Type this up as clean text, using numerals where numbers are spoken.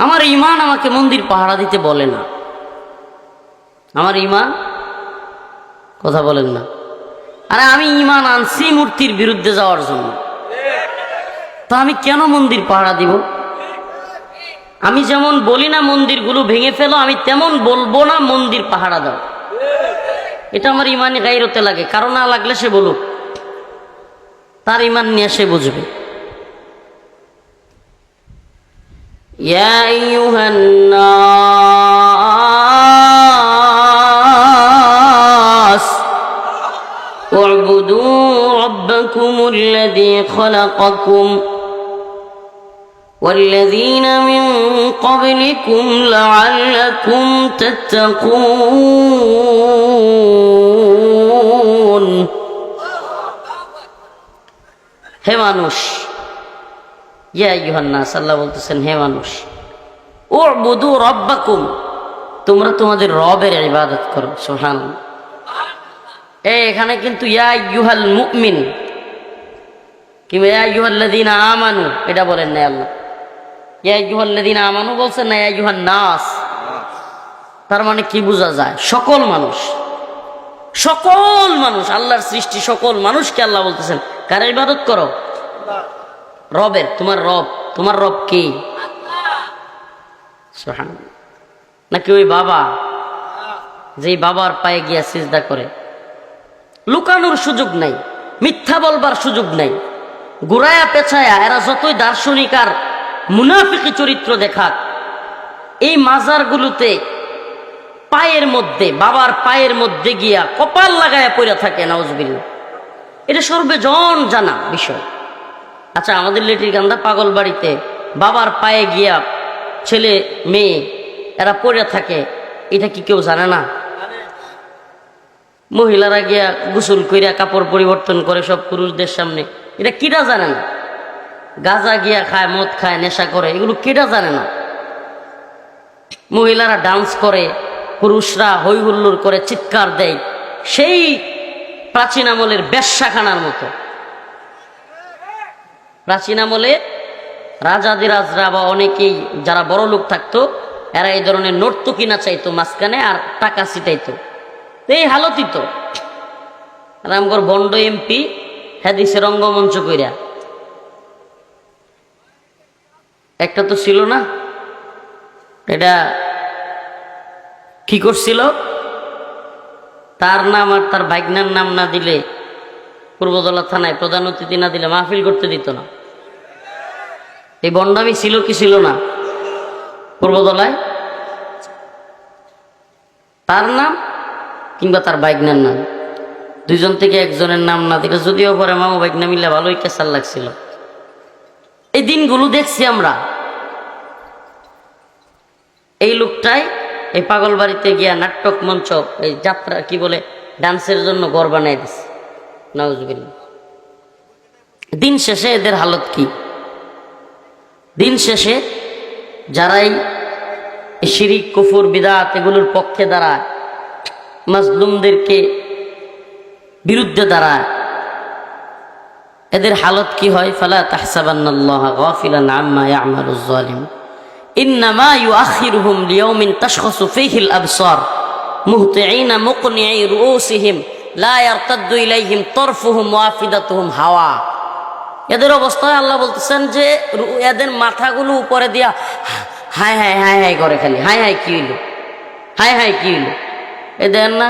আমার ঈমান আমাকে মন্দির পাহারা দিতে বলে না। আমার ঈমান, কথা বলেন না। আরে আমি ঈমান আনছি মূর্তির বিরুদ্ধে যাওয়ার জন্য, তা আমি কেন মন্দির পাহারা দিব? আমি যেমন বলি না মন্দিরগুলো ভেঙে ফেলো, আমি তেমন বলবো না মন্দির পাহারা দাও। এটা আমার ঈমানে গায়রতে লাগে। কারো না লাগলে সে বলুক, তার ঈমান নিয়ে সে বুঝবে। ইয়া আইয়ুহান নাস উ'বুদু রাব্বাকুমুল্লাযী খালাকাকুম والذين من قبلكم لعلكم تتقون। হে মানুষ, ইয়া আইয়ুহান নাস, আল্লাহ বলতেছেন হে মানুষ, উ'বুদু রাব্বাকুম, তোমরা তোমাদের রবের ইবাদত করো। সুবহানাল্লাহ। এখানে কিন্তু ইয়া আইয়ুহাল মুমিন কিংবা ইয়া আইয়ুহাল্লাযীনা আমানু এটা বলেন না আল্লাহ। ইয়া আইয়ুহাল্লাযীনা আমানু বলছেন না, ইয়া আইয়ুহান নাস। তার মানে কি বোঝা যায়? সকল মানুষ, সকল মানুষ, আল্লাহর সৃষ্টি সকল মানুষকে আল্লাহ বলতেছেন কার ইবাদত করো? রবের। তোমার রব, তোমার রব কে? সুবহানাল্লাহ। নাকি ওই বাবা, যেই বাবার পায়ে গিয়া সিজদা করে? লুকানোর সুযোগ নাই, মিথ্যা বলবার সুযোগ নাই। ঘুরায়া পেছায়া এরা যতই দার্শনিক আর মুনাফিকি চরিত্র দেখাক, এই মাজারগুলোতে পায়ের মধ্যে, বাবার পায়ের মধ্যে গিয়া কপাল লাগায়া পড়ে থাকে, নাউজুবিল্লাহ। এটা সর্বজন জানা বিষয়। আচ্ছা, আমাদের লেটিরকান্দা পাগল বাড়িতে বাবার পায়ে গিয়া ছেলে মেয়ে এরা পড়ে থাকে, এটা কি কেউ জানে না? মহিলারা গিয়া গোসল কইরা কাপড় পরিবর্তন করে সব পুরুষদের সামনে, এটা কিটা জানে না? গাঁজা গিয়া খায়, মদ খায়, নেশা করে, এগুলো কিটা জানে না? মহিলারা ডান্স করে, পুরুষরা হই হুল্লোড় করে, চিৎকার দেয়, সেই প্রাচীন আমলের বেশ্যাখানার মতো। প্রাচীন আমলে রাজাদিরাজরা বা অনেকেই যারা বড় লোক থাকতো, এরা এই ধরনের নর্তকী নাচাইতো মাঝখানে, আর টাকা ছিটাইতো। এই হালতই তো রামগড় বন্ড এমপি হাদিসের রঙ্গমঞ্চ কইরা একটা তো ছিল না, এটা কি করছিল? তার নাম আর তার ভাইগনার নাম না দিলে, পূর্বদলা থানায় প্রধান অতিথি না দিলে মাহফিল করতে দিত না। এই বন্ডামি ছিল কি ছিল না পূর্বদলায়? তার নাম কিংবা তার ভাইগনার নাম, দুইজন থেকে একজনের নাম না দিলে, যদিও পরে মামু ভাইগনা মিলে ভালোই কেসার লাগছিল। এই দিনগুলো দেখছি আমরা। এই লোকটাই এই পাগল বাড়িতে গিয়া নাটক মঞ্চ, এই যাত্রা কি বলে, ডান্সের জন্য ঘর বানাই দিছে, নাউজুবিল্লাহ। দিন শেষে এদের হালত কি? দিন শেষে যারাই শিরিক, কুফর, বিদআত এগুলোর পক্ষে দাঁড়ায়, মাজলুমদেরকে বিরুদ্ধে দাঁড়ায়, এদের হালত কি হয়? ফালা তাহসাবান্নাল্লাহা গাফিলান আম্মা ইয়ামালুজ জালিম ইন্নামা ইউআখিরুহুম লিয়াউমিন তাশখাসু ফীহিল আবসার মুহতিঈনা মুকনিঈ রুউসিহিম লা ইয়ারতাদ্দু ইলাইহিম তারফুহুম ওয়া আফিদাতুহুম হাওয়া। এদের অবস্থায় আল্লাহ বলতেছেন যে এদের মাথাগুলো উপরে দিয়া হায় হায় হায় হায় করে, খালি হায় হায় কি হইল, হায় হায় কি হইল। এদের না